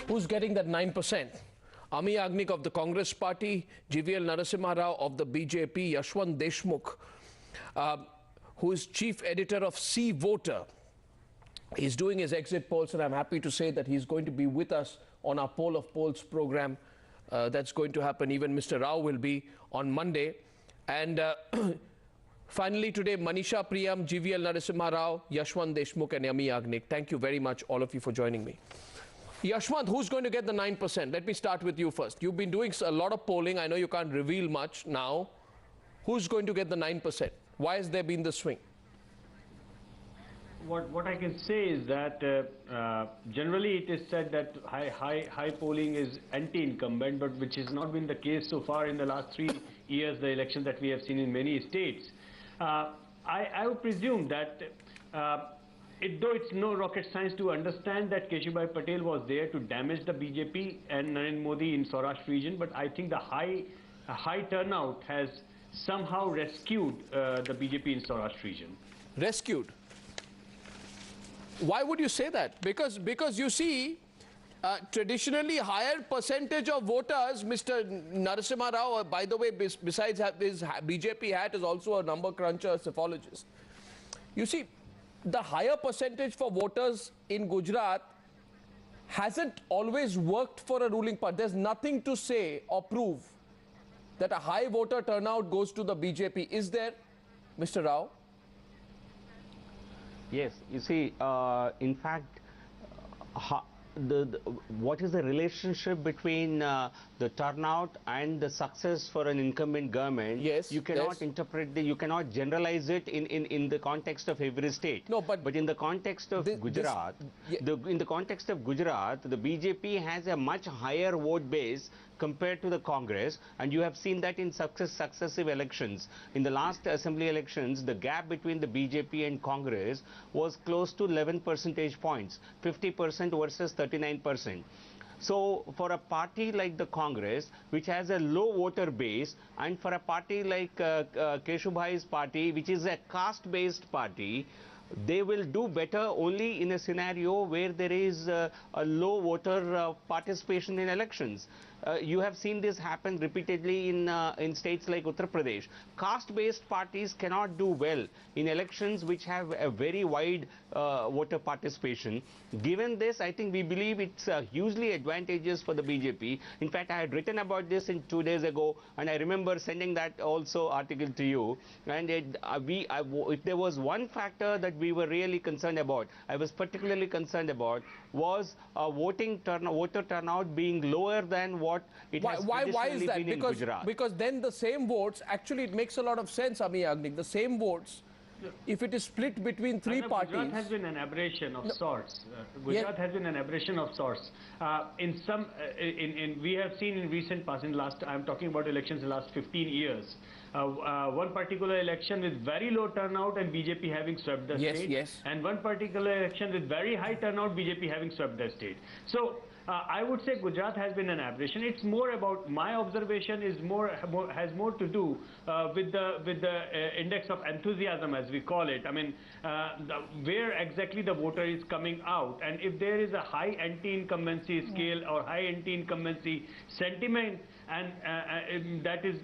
Who's getting that 9%? Ami Yagnik of the Congress Party, GVL Narasimha Rao of the BJP, Yashwant Deshmukh, who is chief editor of C Voter. He's doing his exit polls, and I'm happy to say that he's going to be with us on our Poll of Polls program. That's going to happen. Even Mr. Rao will be on Monday. And finally today, Manisha Priyam, GVL Narasimha Rao, Yashwant Deshmukh and Ami Yagnik. Thank you very much, all of you, for joining me. Yashwant, who's going to get the 9%? Let me start with you first. You've been doing a lot of polling. I know you can't reveal much now. Who's going to get the 9%? Why has there been the swing? What I can say is that generally it is said that high polling is anti-incumbent, but which has not been the case so far in the last 3 years, the elections that we have seen in many states. I would presume that though it's no rocket science to understand that Keshubhai Patel was there to damage the BJP and Narendra Modi in Saurashtra region, but I think the high turnout has somehow rescued the BJP in Saurashtra region. Rescued? Why would you say that? Because you see, traditionally higher percentage of voters, Mr. Narasimha Rao, by the way, besides his BJP hat, is also a number cruncher, psephologist. You see, the higher percentage for voters in Gujarat hasn't always worked for a ruling party. There's nothing to say or prove that a high voter turnout goes to the BJP. Is there, Mr. Rao? Yes, you see, in fact, what is the relationship between the turnout and the success for an incumbent government? Yes, you cannot interpret you cannot generalize it in the context of every state. No, but in the context of Gujarat, in the context of Gujarat, the BJP has a much higher vote base compared to the Congress, and you have seen that in successive elections. In the last assembly elections, the gap between the BJP and Congress was close to 11 percentage points, 50% versus 39%. So for a party like the Congress, which has a low voter base, and for a party like Keshubhai's party, which is a caste-based party, they will do better only in a scenario where there is a low voter participation in elections. You have seen this happen repeatedly in states like Uttar Pradesh. Caste-based parties cannot do well in elections which have a very wide voter participation. Given this, I think we believe it's hugely advantageous for the BJP. In fact, I had written about this 2 days ago, and I remember sending that also article to you. And if there was one factor that we were really concerned about, I was particularly concerned about, was voter turnout being lower than what it has traditionally been in Gujarat. Because then the same votes, actually it makes a lot of sense, Ami Yagnik, the same votes, if it is split between three parties. Gujarat has been an aberration of sorts. Gujarat has been an aberration of sorts. We have seen in recent past, I'm talking about elections in the last 15 years, one particular election with very low turnout and BJP having swept the state, and one particular election with very high turnout, BJP having swept the state. So I would say Gujarat has been an aberration. It's more about, my observation is has more to do with the index of enthusiasm, as we call it. I mean, where exactly the voter is coming out, and if there is a high anti-incumbency scale or high anti-incumbency sentiment, and that if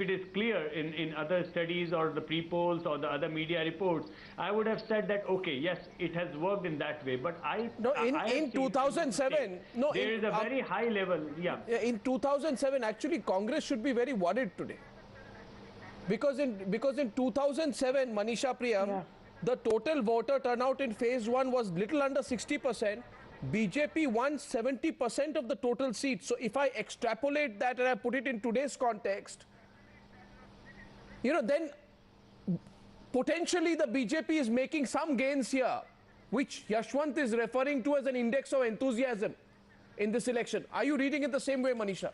it is clear in other studies or the pre-polls or the other media reports, I would have said that okay, yes, it has worked in that way. But in 2007, there is a very high level. In 2007, actually, Congress should be very worried today, because in 2007, Manisha Priyam, the total voter turnout in phase 1 was little under 60%. BJP won 70% of the total seats. So if I extrapolate that and I put it in today's context, then potentially the BJP is making some gains here, which Yashwant is referring to as an index of enthusiasm in this election. Are you reading it the same way, Manisha?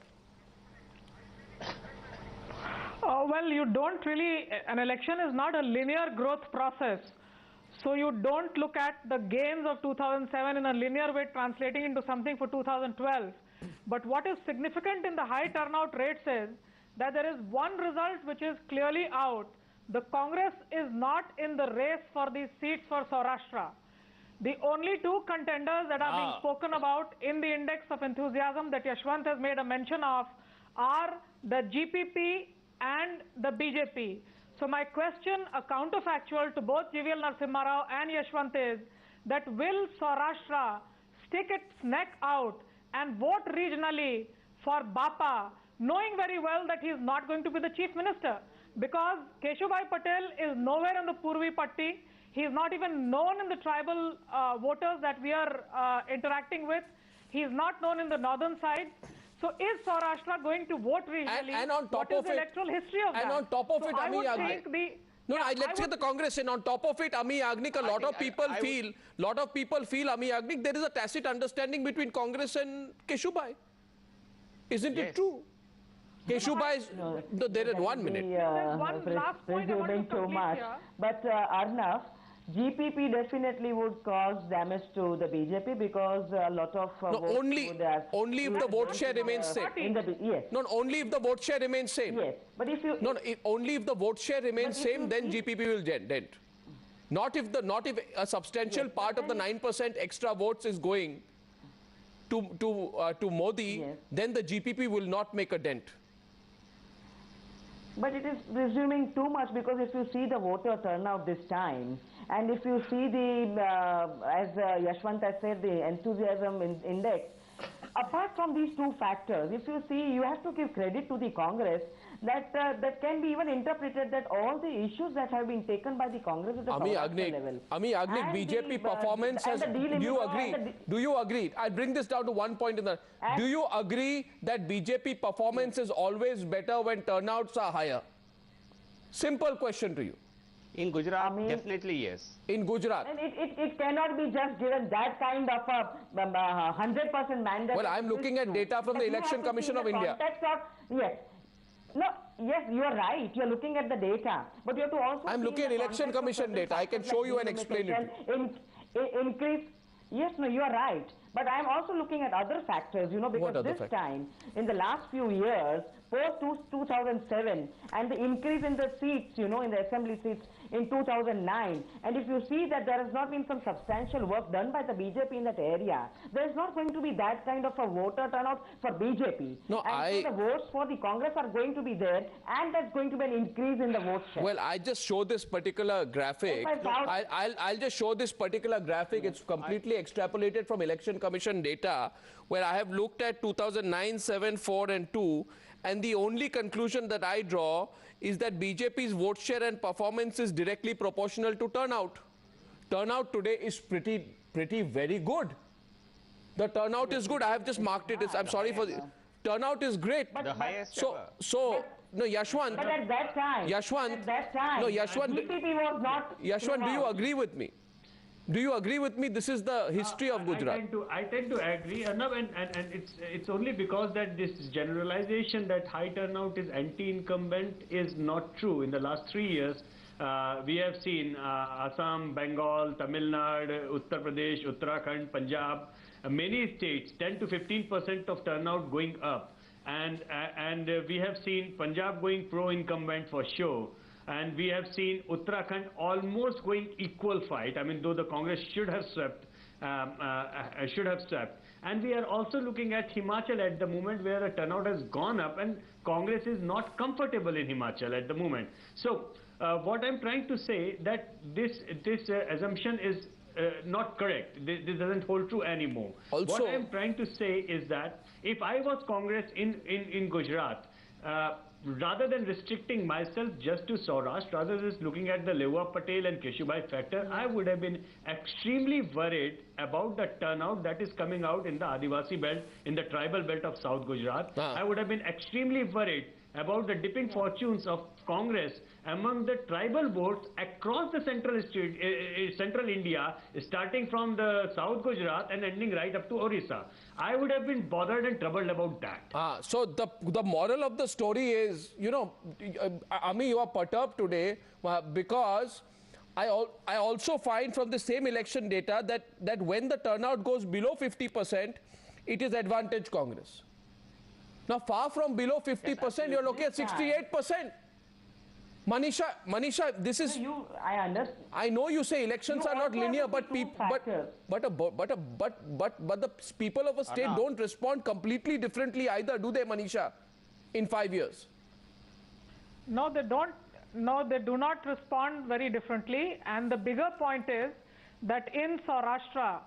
Well, you don't really, an election is not a linear growth process. So you don't look at the gains of 2007 in a linear way translating into something for 2012. But what is significant in the high turnout rates is that there is one result which is clearly out. The Congress is not in the race for these seats for Saurashtra. The only two contenders that are being spoken about in the index of enthusiasm that Yashwant has made a mention of are the GPP and the BJP. So my question, a counterfactual to both GVL Narasimha Rao and Yashwant, is that will Saurashtra stick its neck out and vote regionally for Bapa, knowing very well that he is not going to be the chief minister? Because Keshubhai Patel is nowhere in the Purvi Patti. He is not even known in the tribal voters that we are interacting with. He is not known in the northern side. So is Saurashtra going to vote regionally? And on top what is of the it, electoral history of that? And on top of so it, I Ami would Yagnik. think the... No, let's get the Congress in. On top of it, Ami Yagnik, a lot of people feel, Ami Yagnik, there is a tacit understanding between Congress and Keshubhai. Isn't it true? Keshubhai is... No, there is 1 minute. There's one last point I want to complete here. But Arnav, GPP definitely would cause damage to the BJP because a lot of votes only if the vote share remains same. Yes. No, only if the vote share remains same. Yes, but if you only if the vote share remains same, then GPP will dent. Not if a substantial part of the 9% extra votes is going to Modi, then the GPP will not make a dent. But it is presuming too much, because if you see the voter turnout this time, and if you see the, as Yashwant has said, the enthusiasm index, apart from these two factors, if you see, you have to give credit to the Congress that that can be even interpreted that all the issues that have been taken by the Congress at the level. Ami Yagnik, BJP performance has... Do you agree? Do you agree? I bring this down to one point in the... Do you agree that BJP performance is always better when turnouts are higher? Simple question to you. In Gujarat, definitely yes. In Gujarat. And it cannot be just given that kind of a 100% mandate. Well, I'm looking at data from the Election Commission of India. Yes. No, yes, you are right. You're looking at the data. But you have to also... I'm looking at Election Commission data. I can show you and explain it. Increase... Yes, no, you are right. But I'm also looking at other factors, you know, because this time, in the last few years, post-2007, and the increase in the seats, you know, in the assembly seats in 2009, and if you see that there has not been some substantial work done by the BJP in that area, there is not going to be that kind of a voter turnout for BJP. No, and so the votes for the Congress are going to be there, and there's going to be an increase in the vote share. Well, I just show this particular graphic. I'll just show this particular graphic. It's completely extrapolated from Election Commission data, where I have looked at 2009, 7, 4 and 2, and the only conclusion that I draw is that BJP's vote share and performance is directly proportional to turnout. Turnout today is very good. The turnout is good. I have just marked it. I'm sorry for the... Turnout is great. But the highest no, Yashwant. But at that time... No, Yashwant... BJP was not... Yashwant, do you agree with me? Do you agree with me? This is the history of Gujarat. I tend to agree, and it's only because that this generalization that high turnout is anti-incumbent is not true. In the last 3 years, we have seen Assam, Bengal, Tamil Nadu, Uttar Pradesh, Uttarakhand, Punjab, many states, 10 to 15% of turnout going up, and we have seen Punjab going pro-incumbent for sure. And we have seen Uttarakhand almost going equal fight. I mean, though the Congress should have swept. And we are also looking at Himachal at the moment, where a turnout has gone up, and Congress is not comfortable in Himachal at the moment. So, what I'm trying to say that this assumption is not correct. This doesn't hold true anymore. Also, what I'm trying to say is that if I was Congress in Gujarat, rather than restricting myself just to Saurashtra, rather than looking at the Lewar Patel and Keshubhai factor, I would have been extremely worried about the turnout that is coming out in the Adivasi belt, in the tribal belt of South Gujarat. I would have been extremely worried about the dipping fortunes of Congress among the tribal votes across the central India, starting from the South Gujarat and ending right up to Orissa. I would have been bothered and troubled about that. So the moral of the story is, you know, Ami, you are perturbed today because I also find from the same election data that when the turnout goes below 50%, it is advantage Congress. Now, far from below 50%, you're looking at 68%. Manisha, this is. I understand. I know you say elections are not linear, but the people of a state don't respond completely differently either, do they, Manisha? In 5 years. No, they don't. No, they do not respond very differently. And the bigger point is that in Saurashtra,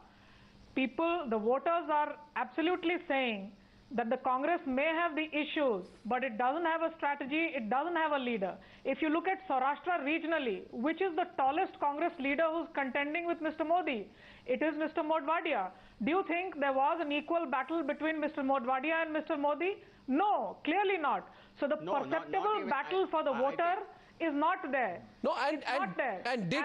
the voters are absolutely saying that the Congress may have the issues, but it doesn't have a strategy, it doesn't have a leader. If you look at Saurashtra regionally, which is the tallest Congress leader who's contending with Mr. Modi? It is Mr. Modwadia. Do you think there was an equal battle between Mr. Modwadia and Mr. Modi? No, clearly not. So the perceptible battle for the voter is not there. No, and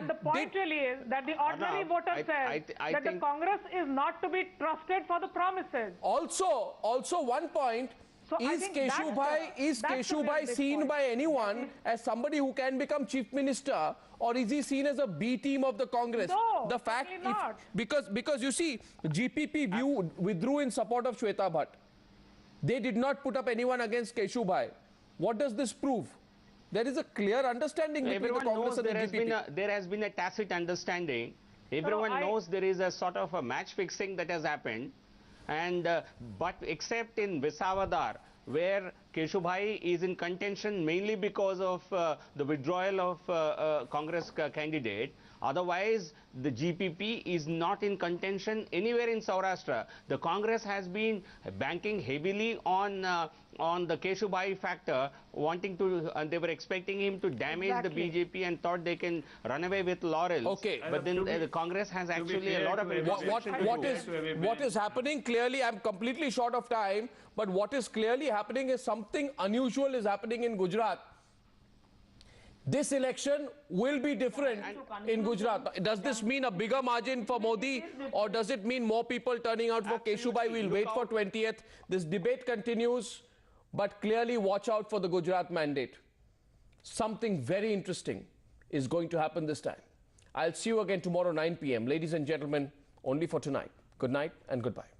the point really is that the ordinary voter says that the Congress is not to be trusted for the promises. Also one point, so is Keshu seen by anyone as somebody who can become chief minister, or is he seen as a B team of the Congress? No, the fact not. Because you see, GPP withdrew in support of Shweta Bhatt. They did not put up anyone against Keshu Bhai. What does this prove? There is a clear understanding between the Congress and the GPP. There has been a tacit understanding. Everyone knows there is a sort of a match fixing that has happened. And but except in Visawadar, where Keshu Bhai is in contention mainly because of the withdrawal of Congress candidate. Otherwise, the GPP is not in contention anywhere in Saurashtra. The Congress has been banking heavily on the Keshu Bhai factor, wanting to, they were expecting him to damage the BJP and thought they can run away with laurels. Okay, but then the Congress has actually a lot of what is happening clearly. I'm completely short of time, but what is clearly happening is something unusual is happening in Gujarat. This election will be different in Gujarat. Does this mean a bigger margin for Modi, or does it mean more people turning out for Keshu Bhai? We'll wait for 20th. This debate continues, but clearly watch out for the Gujarat mandate. Something very interesting is going to happen this time. I'll see you again tomorrow 9 p.m. Ladies and gentlemen, only for tonight. Good night and goodbye.